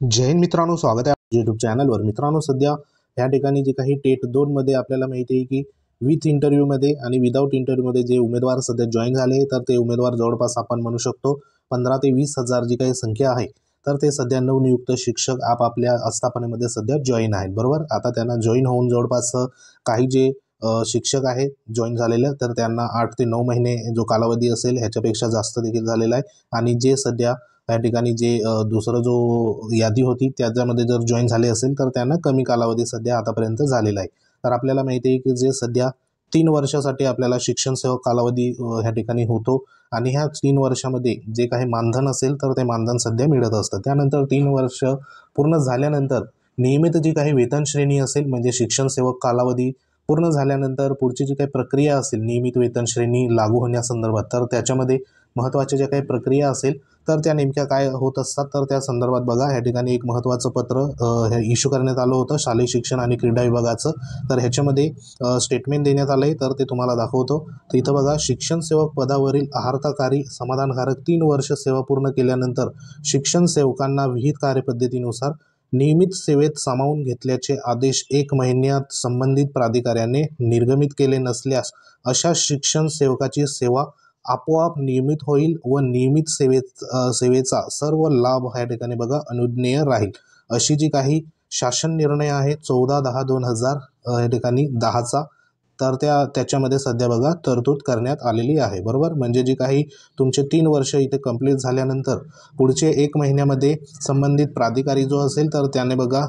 जय हिंद मित्रांनो, स्वागत आहे आपल्या यूट्यूब चॅनलवर। मित्रांनो, सध्या या ठिकाणी जे काही टेट 2 मध्ये आपल्याला माहिती आहे की विथ इंटरव्ह्यूमध्ये आणि विदाऊट इंटरव्ह्यूमध्ये जे उमेदवार सध्या जॉईन झाले, तर ते उमेदवार जवळपास आपण म्हणू शकतो 15 ते 20 हजार जी काही संख्या आहे, तर ते सध्या नवनियुक्त शिक्षक आपापल्या आस्थापनेमध्ये सध्या जॉईन आहेत। बरोबर, आता त्यांना जॉईन होऊन जवळपास काही जे शिक्षक आहे जॉईन झालेले, तर त्यांना 8 ते 9 महिने जो कालावधी असेल ह्याच्यापेक्षा जास्त देखील झालेला आहे। आणि जे सध्या या ठिकाणी जे दुसरं जो यादी होती त्याच्यामध्ये जर जॉईन झाले असेल तर त्यांना कमी कालावधी सध्या आतापर्यंत झालेला आहे। तर आपल्याला माहिती आहे की जे सध्या 3 वर्षासाठी आपल्याला शिक्षण सेवक कालावधी ह्या ठिकाणी होतो आणि ह्या 3 वर्षामध्ये जे काही मानधन असेल तर ते मानधन सध्या मिळत असतं। त्यानंतर 3 वर्ष पूर्ण झाल्यानंतर नियमित जी काही वेतन श्रेणी असेल, म्हणजे शिक्षण सेवक कालावधी पूर्ण झाल्यानंतर पुढची जी काही प्रक्रिया असेल नियमित वेतन श्रेणी लागू होण्यासंदर्भात, तर त्याच्यामध्ये महत्त्वाच्या ज्या काही प्रक्रिया असेल तर त्या नेमक्या काय होत असतात, तर त्या संदर्भात बघा या ठिकाणी एक महत्त्वाचं पत्र इश्यू करण्यात आलं होतं शालेय शिक्षण आणि क्रीडा विभागाचं। तर ह्याच्यामध्ये स्टेटमेंट देण्यात आलं आहे, तर ते तुम्हाला दाखवतो। तर इथं बघा, शिक्षण सेवक पदावरील अहर्ताकारी समाधानकारक 3 वर्ष सेवा पूर्ण केल्यानंतर शिक्षण सेवकांना विहित कार्यपद्धतीनुसार नियमित सेवेत सामावून घेतल्याचे आदेश 1 महिन्यात संबंधित प्राधिकाऱ्याने निर्गमित केले नसल्यास अशा शिक्षण सेवकाची सेवा आपोआप नियमित होईल व नियमित सेवेचा सर्व लाभ या ठिकाणी बघा अनुज्ञेय राहील, अशी जी काही शासन निर्णय आहे 14/10/2000 या ठिकाणी 10चा, तर त्याच्यामध्ये सध्या बघा तरतूद करण्यात आलेली आहे। बरोबर, म्हणजे जी काही तुमचे 3 वर्ष इथे कंप्लीट झाल्यानंतर पुढचे 1 महिन्यामध्ये संबंधित प्राधिकारी जो असेल तर त्याने बघा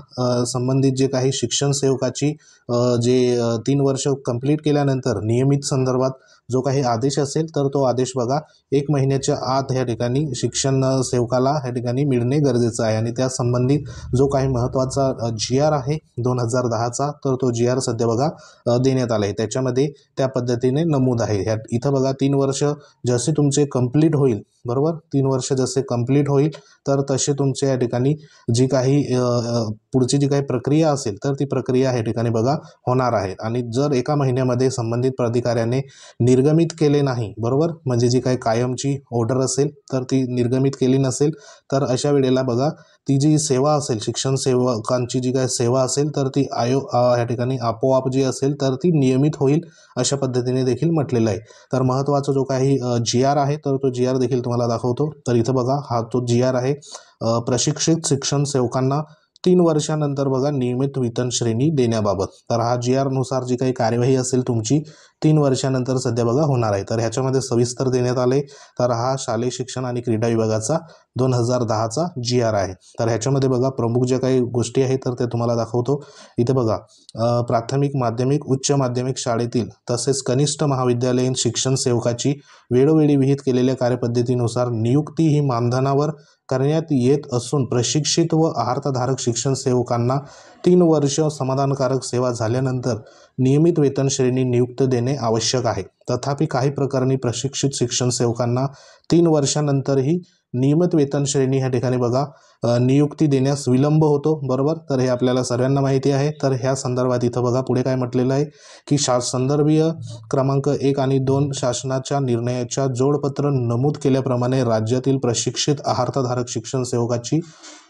संबंधित जे काही शिक्षण सेवकाची जे 3 वर्ष कंप्लीट केल्यानंतर नियमित संदर्भात जो काही आदेश असेल तर तो आदेश बघा 1 महिन्याच्या आत या ठिकाणी शिक्षण सेवकाला या ठिकाणी मिळणे गरजेचं आहे। आणि त्या संबंधित जो काही महत्त्वाचा GR आहे 2010चा, तर तो GR सध्या बघा देण्यात आला आहे। त्याच्यामध्ये त्या पद्धतीने नमूद आहे। इथं बघा 3 वर्ष जसे तुमचे कंप्लीट होईल, बरोबर, 3 वर्ष जसे कंप्लीट होईल तर तसे तुमच्या या ठिकाणी जी काही पुढची जी काही प्रक्रिया असेल तर ती प्रक्रिया या ठिकाणी बघा होणार आहे। आणि जर 1 महिन्यामध्ये संबंधित प्राधिकाऱ्याने निर्गमित केले नाही, बरोबर, म्हणजे जी काही कायमची ऑर्डर असेल तर ती निर्गमित केली नसेल, तर अशा वेळेला बघा ती जी सेवा असेल शिक्षण सेवकांची जी काही सेवा असेल तर ती या ठिकाणी आपोआप जी असेल तर ती नियमित होईल, अशा पद्धतीने देखील म्हटलेलं आहे। तर महत्त्वाचा जो काही GR आहे तर तो GR देखील तुम्हाला दाखवतो। तर इथं बघा हा तो GR आहे प्रशिक्षित शिक्षण सेवकांना 3 वर्षानंतर बघा नियमित वेतन श्रेणी देण्याबाबत। तर हा GR नुसार जी काही कार्यवाही असेल तुमची 3 वर्षानंतर सध्या बघा होणार आहे। तर ह्याच्यामध्ये सविस्तर देण्यात आले, तर हा शालेय शिक्षण आणि क्रीडा विभागाचा 2010चा GR आहे। तर ह्याच्यामध्ये बघा प्रमुख ज्या काही गोष्टी आहेत तर ते तुम्हाला दाखवतो। इथे बघा प्राथमिक, माध्यमिक, उच्च माध्यमिक शाळेतील तसेच कनिष्ठ महाविद्यालयीन शिक्षण सेवकाची वेळोवेळी विहित केलेल्या कार्यपद्धतीनुसार नियुक्ती ही मानधनावर करण्यात येत असून प्रशिक्षित व अहर्ताधारक शिक्षण सेवकांना 3 वर्ष समाधानकारक सेवा झाल्यानंतर नियमित वेतन श्रेणी नियुक्त देणे आवश्यक आहे। तथापि काही प्रकरणी प्रशिक्षित शिक्षण सेवकांना 3 वर्षानंतरही नियमित वेतन श्रेणी ह्या ठिकाणी बघा नियुक्ती देण्यास विलंब होतो, बरोबर। तर हे आपल्याला सर्वांना माहिती आहे। तर ह्या संदर्भात इथं बघा पुढे काय म्हटलेलं आहे की संदर्भीय क्रमांक 1 आणि 2 शासनाच्या निर्णयाच्या जोडपत्र नमूद केल्याप्रमाणे राज्यातील प्रशिक्षित अहर्ताधारक शिक्षण सेवकाची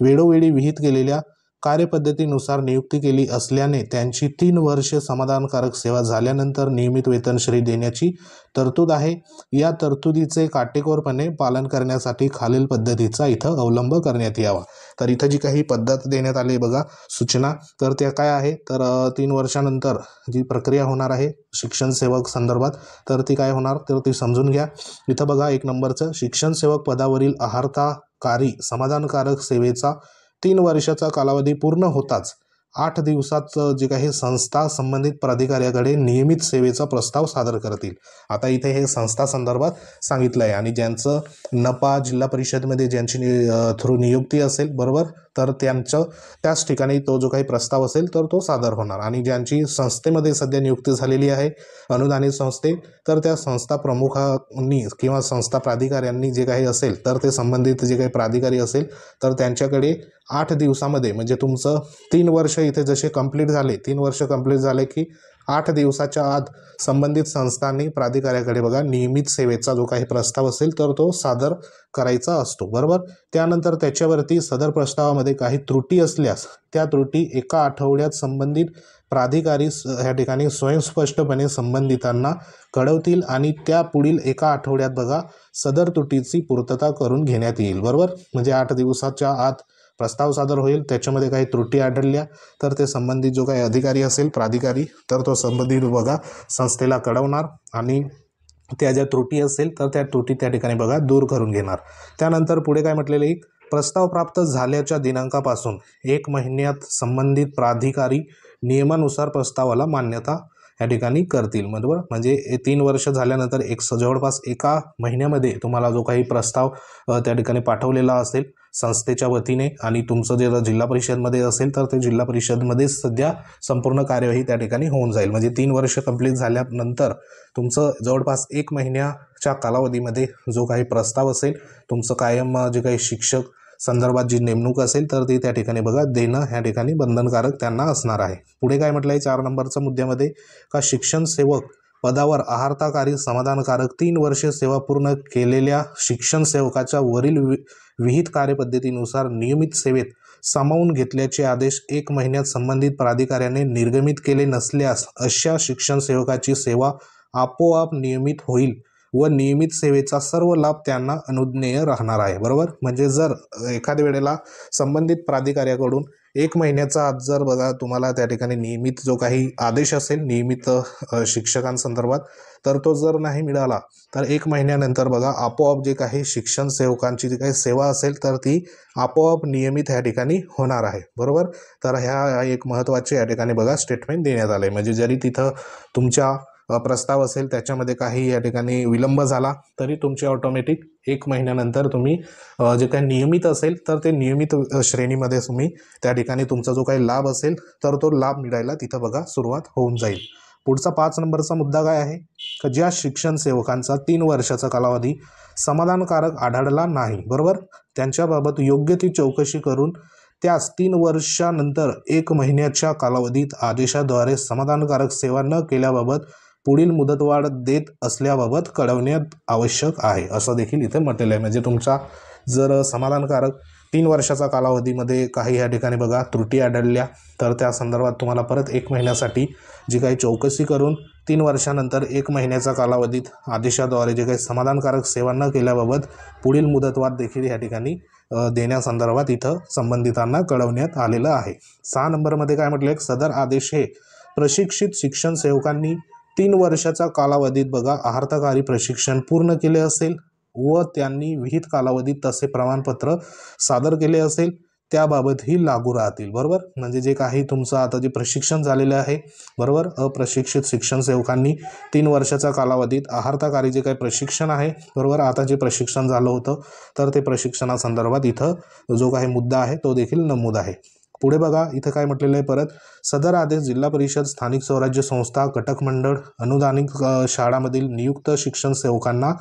वेळोवेळी विहित केलेल्या कार्यपद्धतीनुसार नियुक्ती केली असल्याने त्यांची 3 वर्षे समाधानकारक सेवा झाल्यानंतर नियमित वेतन श्रेणी देण्याची तरतूद आहे। या तरतुदीचे काटेकोरपणे पालन करण्यासाठी खालील पद्धतीचा इथं अवलंब करण्यात यावा। तर इथं जी काही पद्धत देण्यात आली बघा सूचना, तर त्या काय आहे, तर 3 वर्षानंतर जी प्रक्रिया होणार आहे शिक्षण सेवक संदर्भात, तर ती काय होणार तर ती समजून घ्या। इथं बघा 1 नंबरचं, शिक्षण सेवक पदावरील अहर्ताकारी समाधानकारक सेवेचा 3 वर्षाचा कालावधी पूर्ण होताच 8 दिवसात जे काही संस्था संबंधित प्राधिकाऱ्याकडे नियमित सेवेचा प्रस्ताव सादर करतील। आता इथे हे संस्था संदर्भात सांगितलं आहे आणि ज्यांचं नपा जिल्हा परिषदमध्ये ज्यांची थ्रू नियुक्ती असेल, बरोबर, तर त्यांचं त्याच ठिकाणी तो जो काही प्रस्ताव असेल तर तो सादर होणार। आणि ज्यांची संस्थेमध्ये सध्या नियुक्ती झालेली आहे अनुदानित संस्थे, तर त्या संस्था प्रमुखांनी किंवा संस्था प्राधिकाऱ्यांनी जे काही असेल तर ते संबंधित जे काही प्राधिकारी असेल तर त्यांच्याकडे 8 दिवसामध्ये, म्हणजे तुमचं 3 वर्ष इथे जसे कंप्लीट झाले, 3 वर्ष कंप्लीट झाले की 8 दिवसाच्या आत संबंधित संस्थांनी प्राधिकाऱ्याकडे बघा नियमित सेवेचा जो काही प्रस्ताव असेल तर तो सादर करायचा असतो, बरोबर. त्यानंतर त्याच्यावरती सदर प्रस्तावामध्ये काही त्रुटी असल्यास त्या त्रुटी एका आठवड्यात संबंधित प्राधिकारी ह्या ठिकाणी स्वयंस्पष्टपणे संबंधितांना कळवतील आणि त्या पुढील एका आठवड्यात बघा सदर त्रुटीची पूर्तता करून घेण्यात येईल, बरोबर. म्हणजे 8 दिवसाच्या आत प्रस्ताव सादर होईल, त्याच्यामध्ये काही त्रुटी आढळल्या तर ते संबंधित जो काही अधिकारी असेल प्राधिकारी तर तो संबंधित बघा संस्थेला कळवणार आणि त्या ज्या त्रुटी असेल तर त्या त्रुटी त्या ठिकाणी बघा दूर करून घेणार. त्यानंतर पुढे काय म्हटलेलं आहे, प्रस्ताव प्राप्त झाल्याच्या दिनांकापासून 1 महिन्यात संबंधित प्राधिकारी नियमानुसार प्रस्तावाला मान्यता या ठिकाणी करतील, बरोबर. म्हणजे 3 वर्ष झाल्यानंतर जवळपास एका महिन्यामध्ये तुम्हाला जो काही प्रस्ताव त्या ठिकाणी पाठवलेला असेल संस्थेच्या वतीने आणि तुमचं जे जिल्हा परिषदमध्ये असेल तर ते जिल्हा परिषदमध्ये सध्या संपूर्ण कार्यवाही त्या ठिकाणी होऊन जाईल. म्हणजे 3 वर्ष कंप्लीट झाल्यानंतर तुमचं जवळपास 1 महिन्याच्या कालावधीमध्ये जो काही प्रस्ताव असेल तुमचं कायम जे काही शिक्षक संदर्भात जी नेमणूक असेल तर ती त्या ठिकाणी बघा देणं ह्या ठिकाणी बंधनकारक त्यांना असणार आहे. पुढे काय म्हटलं आहे 4 नंबरच्या मुद्द्यामध्ये का शिक्षण सेवक पदावर आहारताकारी समाधानकारक 3 वर्षे सेवा पूर्ण केलेल्या शिक्षण सेवकाच्या वरील विहित कार्यपद्धतीनुसार नियमित सेवेत सामावून घेतल्याचे आदेश 1 महिन्यात संबंधित प्राधिकाऱ्याने निर्गमित केले नसल्यास अशा शिक्षण सेवकाची सेवा आपोआप नियमित होईल व नियमित सेवेचा सर्व लाभ त्यांना अनुज्ञेय राहणार आहे, बरोबर. म्हणजे जर एखाद्या वेळेला संबंधित प्राधिकाऱ्याकडून 1 महिन्याचा आत जर बघा तुम्हाला त्या ठिकाणी नियमित जो काही आदेश असेल नियमित शिक्षकांसंदर्भात तर तो जर नाही मिळाला तर 1 महिन्यानंतर बघा आपोआप जे काही शिक्षण सेवकांची जी काही सेवा असेल तर ती आपोआप नियमित ह्या ठिकाणी होणार आहे, बरोबर. तर ह्या एक महत्त्वाचे या ठिकाणी बघा स्टेटमेंट देण्यात आलं आहे. म्हणजे जरी तिथं तुमच्या प्रस्ताव असेल त्याच्यामध्ये काही या ठिकाणी विलंब झाला तरी तुमचे ऑटोमॅटिक 1 महिन्यानंतर तुम्ही जे काही नियमित असेल तर ते नियमित श्रेणीमध्ये तुम्ही त्या ठिकाणी तुमचा जो काही लाभ असेल तर तो लाभ मिळायला तिथं बघा सुरुवात होऊन जाईल. पुढचा 5 नंबरचा मुद्दा काय आहे की ज्या शिक्षण सेवकांचा 3 वर्षाचा कालावधी समाधानकारक आढळला नाही, बरोबर, त्यांच्याबाबत योग्य ती चौकशी करून त्यास 3 वर्षानंतर 1 महिन्याच्या कालावधीत आदेशाद्वारे समाधानकारक सेवा न केल्याबाबत पुढील मुदतवाढ देत असल्याबाबत कळवण्यात आवश्यक आहे, असं देखील इथे म्हटलेलं आहे. म्हणजे तुमचा जर समाधानकारक 3 वर्षाचा कालावधीमध्ये काही या ठिकाणी बघा त्रुटी आढळल्या तर त्या संदर्भात तुम्हाला परत 1 महिन्यासाठी जी काही चौकशी करून 3 वर्षानंतर 1 महिन्याच्या कालावधीत आदेशाद्वारे जे काही समाधानकारक सेवा न केल्याबाबत पुढील मुदतवाढ देखील या ठिकाणी देण्यासंदर्भात इथं संबंधितांना कळवण्यात आलेलं आहे. 6 नंबरमध्ये काय म्हटलं सदर आदेश हे प्रशिक्षित शिक्षण सेवकांनी 3 वर्षाच्या कालावधीत बघा आहारताकारी प्रशिक्षण पूर्ण केले असेल व त्यांनी विहित कालावधीत तसे प्रमाणपत्र सादर केले असेल त्याबाबतही लागू राहतील, बरोबर. म्हणजे जे काही तुमचं आता जे प्रशिक्षण झालेलं आहे, बरोबर, अप्रशिक्षित शिक्षण सेवकांनी 3 वर्षाच्या कालावधीत आहारताकारी जे काही प्रशिक्षण आहे, बरोबर, आता जे प्रशिक्षण झालं होतं तर ते प्रशिक्षणासंदर्भात इथं जो काही मुद्दा आहे तो देखील नमूद आहे. पुढे बघा इथं काय म्हटलेलं आहे परत सदर आदेश जिल्हा परिषद स्थानिक स्वराज्य संस्था कटक मंडळ अनुदानित शाळांमधील नियुक्त शिक्षण सेवकांना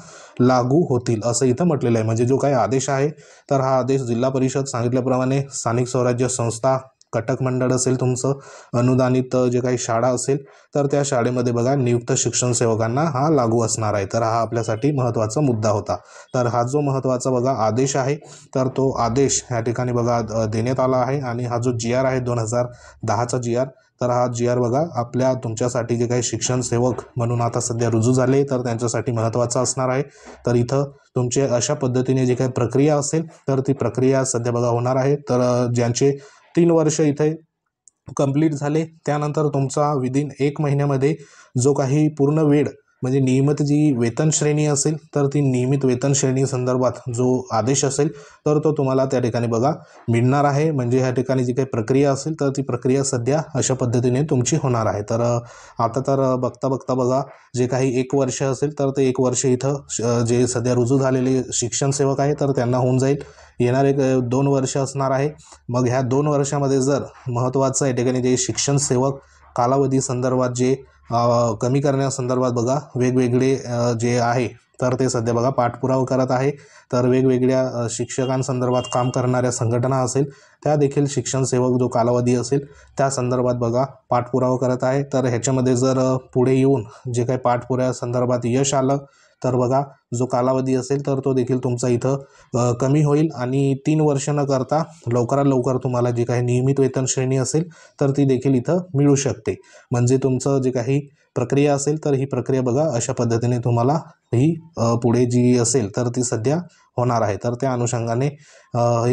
लागू होतील असं इथं म्हटलेलं आहे. म्हणजे जो काही आदेश आहे तर हा आदेश जिल्हा परिषद सांगितल्याप्रमाणे स्थानिक स्वराज्य संस्था कटक मंडळ असेल तुमचं अनुदानित जे काही शाळा असेल तर त्या शाळेमध्ये बघा नियुक्त शिक्षण सेवकांना हा लागू असणार आहे. तर हा आपल्यासाठी महत्त्वाचा मुद्दा होता. तर हा जो महत्त्वाचा बघा आदेश आहे तर तो आदेश ह्या ठिकाणी बघा देण्यात आला आहे आणि हा जो GR आहे 2010चा GR तर हा GR बघा आपल्या तुमच्यासाठी जे काही शिक्षण सेवक म्हणून आता सध्या रुजू झाले तर त्यांच्यासाठी महत्त्वाचा असणार आहे. तर इथं तुमचे अशा पद्धतीने जी काही प्रक्रिया असेल तर ती प्रक्रिया सध्या बघा होणार आहे. तर ज्यांचे 3 वर्ष इथे कंप्लीट झाले त्यानंतर तुमचा विदिन 1 महिन्यामध्ये जो काही पूर्ण वेळ म्हणजे नियमित जी वेतन श्रेणी असेल तर ती नियमित वेतन श्रेणी संदर्भात जो आदेश असेल तर तो तुम्हाला त्या ठिकाणी बघा मिळणार आहे. म्हणजे ह्या ठिकाणी जी काही प्रक्रिया असेल तर ती प्रक्रिया सध्या अशा पद्धतीने तुमची होणार आहे. तर आता तर बघता बघता बघा जे काही 1 वर्ष असेल तर ते 1 वर्ष इथं जे सध्या रुजू झालेले शिक्षण सेवक आहे तर त्यांना होऊन जाईल. येणारे 2 वर्ष असणार आहे. मग ह्या 2 वर्षामध्ये जर महत्त्वाचं या ठिकाणी जे शिक्षण सेवक कालावधी संदर्भात जे कमी करण्यासंदर्भात बघा वेगवेगळे जे आहे तर ते सध्या बघा पाठपुरावा करत आहे। तर वेगवेगळ्या शिक्षकांसंदर्भात काम करणाऱ्या संघटना असेल त्या देखील शिक्षण सेवक जो कालावधी असेल त्या संदर्भात बघा पाठपुरावा करत आहे। तर ह्याच्यामध्ये जर पुढे येऊन जे काही पाठपुराव्यासंदर्भात यश आलं तर बघा जो कालावधी असेल तर तो देखील तुमचा इथं कमी होईल आणि 3 वर्ष न करता लवकरात लवकर तुम्हाला जी काही नियमित वेतन श्रेणी असेल तर ती देखील इथं मिळू शकते। म्हणजे तुमचं जे काही प्रक्रिया असेल तर ही प्रक्रिया बघा अशा पद्धतीने तुम्हाला ही पुढे जी असेल तर ती सध्या होणार आहे। तर त्या अनुषंगाने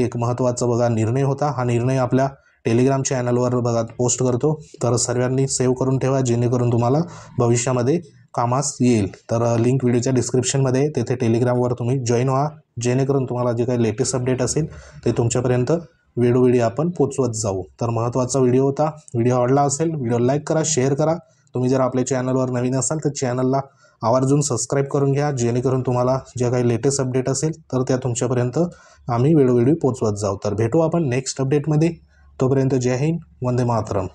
एक महत्त्वाचा बघा निर्णय होता। हा निर्णय आपल्या टेलिग्राम चॅनलवर बघा पोस्ट करतो, तर सर्वांनी सेव्ह करून ठेवा जेणेकरून तुम्हाला भविष्यामध्ये कामास येईल। तर लिंक व्हिडिओच्या डिस्क्रिप्शनमध्ये तेथे टेलिग्रामवर तुम्ही जॉईन व्हा जेणेकरून तुम्हाला जे काही लेटेस्ट अपडेट असेल ते तुमच्यापर्यंत वेळोवेळी आपण पोचवत जाऊ। तर महत्त्वाचा व्हिडिओ होता। व्हिडिओ आवडला असेल व्हिडिओ लाईक करा, शेअर करा। तुम्ही जर आपल्या चॅनलवर नवीन असाल तर चॅनलला आवर्जून सबस्क्राईब करून घ्या जेणेकरून तुम्हाला जे काही लेटेस्ट अपडेट असेल तर त्या तुमच्यापर्यंत आम्ही वेळोवेळी पोचवत जाऊ। तर भेटू आपण नेक्स्ट अपडेटमध्ये, तोपर्यंत जय हिंद, वंदे मातरम।